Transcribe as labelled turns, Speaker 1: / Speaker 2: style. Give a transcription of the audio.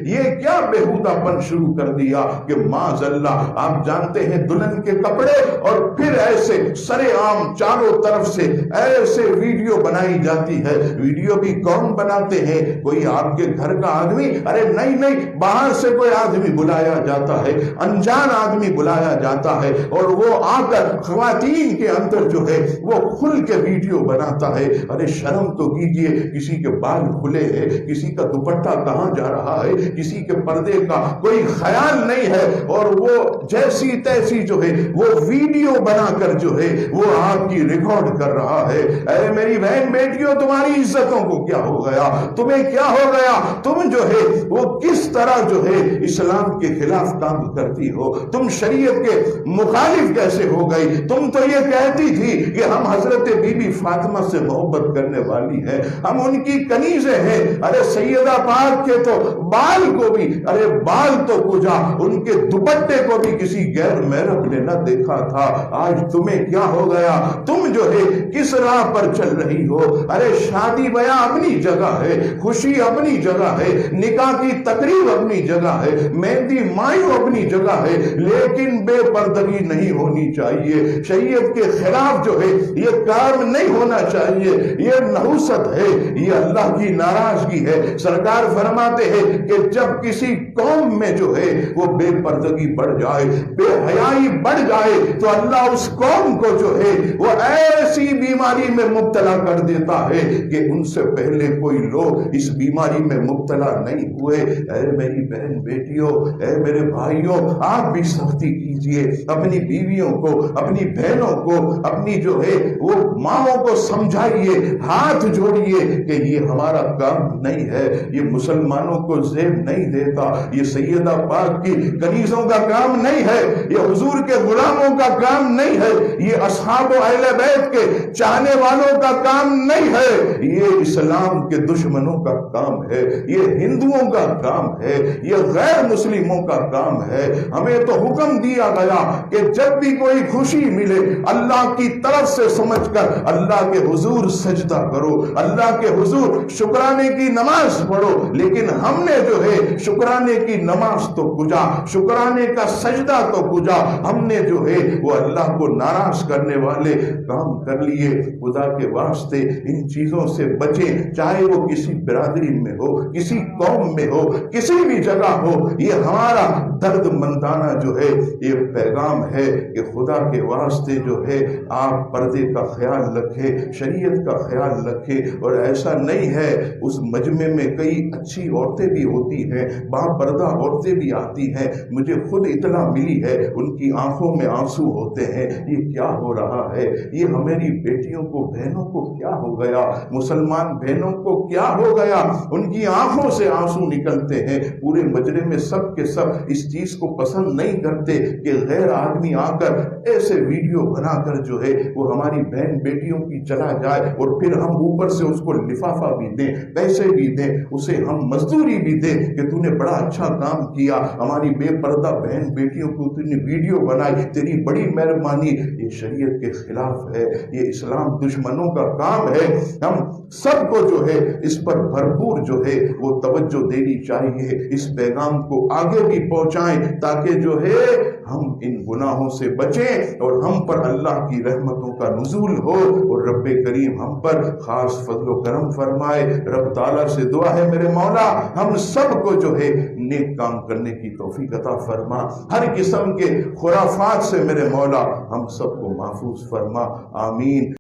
Speaker 1: یہ کیا بےہودہ پن شروع کر دیا کہ معاذ اللہ آپ جانتے ہیں دلہن کے کپڑے اور پھر ایسے سر عام چاروں طرف سے ایسے ویڈیو بنائی جاتی ہے. ویڈیو بھی کون بناتے ہیں؟ کوئی آپ کے گھر کا آدمی؟ ارے نہیں, باہر سے کوئی آدمی بلایا جاتا ہے, انجان آدمی بلایا جاتا ہے اور وہ آ کر خواتین کے اندر جو ہے وہ کھل کے ویڈیو بناتا ہے. ارے شرم تو کیجئے, کسی کے بال کھلے ہیں, کسی کا دوپٹہ کہاں جا رہا ہے, کسی کے پردے کا کوئی خیال نہیں ہے اور وہ جیسی تیسی جو ہے وہ ویڈیو بنا کر جو ہے وہ آپ کی ریکارڈ کر رہا ہے. اے میری بہن بیٹیوں, تمہاری عزتوں کو کیا ہو گیا؟ تمہیں کیا ہو گیا؟ تم جو ہے وہ کس طرح جو ہے اسلام کے خلاف کام کرتی ہو؟ تم شریعت کے مخالف کیسے ہو گئی؟ تم تو یہ کہتی تھی کہ ہم حضرت بی بی فاطمہ سے محبت کرنے والی ہیں, ہم ان کی کنیزیں ہیں. ارے سیدہ پاک کے تو بال کو بھی, ارے بال تو کجا, ان کے دوپٹے کو بھی کسی غیر محرم نے نہ دیکھا تھا. آج تمہیں کیا ہو گیا؟ تم جو ہے کس راہ پر چل رہی ہو؟ ارے شادی بیاہ اپنی جگہ ہے, خوشی اپنی جگہ ہے, نکاح کی تقریب اپنی جگہ ہے, مہندی مایو اپنی جگہ ہے, لیکن بے پردگی نہیں ہونی چاہیے. شریعت کے خلاف جو ہے یہ کام نہیں ہونا چاہیے. یہ نحوست ہے, یہ اللہ کی ناراضگی ہے. سرکار فرماتے ہیں کہ جب کسی قوم میں جو ہے وہ بے پردگی بڑھ جائے, بے حیائی بڑھ جائے, تو اللہ اس قوم کو جو ہے وہ ایسی بیماری میں مبتلا کر دیتا ہے کہ ان سے پہلے کوئی لوگ اس بیماری میں مبتلا نہیں ہوئے. اے میری بہن بیٹیوں, اے میرے بھائیوں, آپ بھی سختی کیجئے. اپنی بیویوں کو, اپنی بہنوں کو, اپنی جو ہے وہ ماں کو سمجھائیے, ہاتھ جوڑیے کہ یہ ہمارا کام نہیں ہے, یہ مسلمانوں کو زیب نہیں دیتا, یہ سیدہ پاک کی کنیزوں کا کام نہیں ہے, یہ حضور کے غلاموں کا کام نہیں ہے, یہ اصحاب و اہل بیت کے چاہنے والوں کا کام نہیں ہے, یہ اسلام کے دشمنوں کا کام ہے, یہ ہندوؤں کا کام ہے, یہ غیر مسلموں کا کام ہے. ہمیں تو حکم دیا گیا کہ جب بھی کوئی خوشی ملے اللہ کی طرف سے سمجھ کر اللہ کے حضور سجدہ کرو, اللہ کے حضور شکرانے کی نماز پڑھو. لیکن ہم نے جو ہے شکرانے کی نماز تو کجا, شکرانے کا سجدہ تو کجا, ہم نے جو ہے وہ اللہ کو ناراض کرنے والے کام کر لیے. خدا کے واسطے ان چیزوں سے بچیں, چاہے وہ کسی برادری میں ہو, کسی قوم میں ہو, کسی بھی جگہ ہو. یہ ہمارا درد مندانہ جو ہے یہ پیغام ہے کہ خدا کے واسطے جو ہے آپ پردے کا خیال رکھیں, شریعت کا خیال رکھیں. اور ایسا نہیں ہے, اس مجمع میں کئی اچھی عورتیں بھی ہوتی ہیں, با پردہ عورتیں بھی آتی ہیں, مجھے خود اطلاع ملی ہے, ان کی آنکھوں میں آنسو ہوتے ہیں. یہ کیا ہو رہا ہے؟ یہ ہماری بیٹیوں کو, بہنوں کو کیا ہو گیا؟ مسلمان بہنوں کو کیا ہو گیا؟ ان کی آنکھوں سے آنسو نکلتے ہیں. پورے مجرے میں سب کے سب اس چیز کو پسند نہیں کرتے کہ غیر آدمی آ کر ایسے ویڈیو بنا کر جو ہے وہ ہماری بہن بیٹیوں کی چلا جائے, اور پھر ہم اوپر سے اس کو لفافہ بھی دیں, پیسے بھی دیں, اسے ہم مزدوری بھی دیں کہ تو نے بڑا اچھا کام کیا, ہماری بے پردہ بہن بیٹیوں کو تو نے ویڈیو بنائی, تیری بڑی مہربانی. یہ شریعت کے خلاف ہے, یہ اسلام دشمنوں کا کام ہے. ہم سب کو جو ہے اس پر بھرپور جو ہے وہ توجہ دینی چاہیے. اس پیغام کو آگے بھی پہنچائیں تاکہ جو ہے ہم ان گناہوں سے بچیں اور ہم پر اللہ کی رحمتوں کا نزول ہو, اور رب کریم ہم پر خاص فضل و کرم فرمائے. رب تعالیٰ سے دعا ہے میرے مولا ہم سب کو جو ہے نیک کام کرنے کی توفیق عطا فرما, ہر قسم کے خرافات سے میرے مولا ہم سب کو محفوظ فرما. آمین.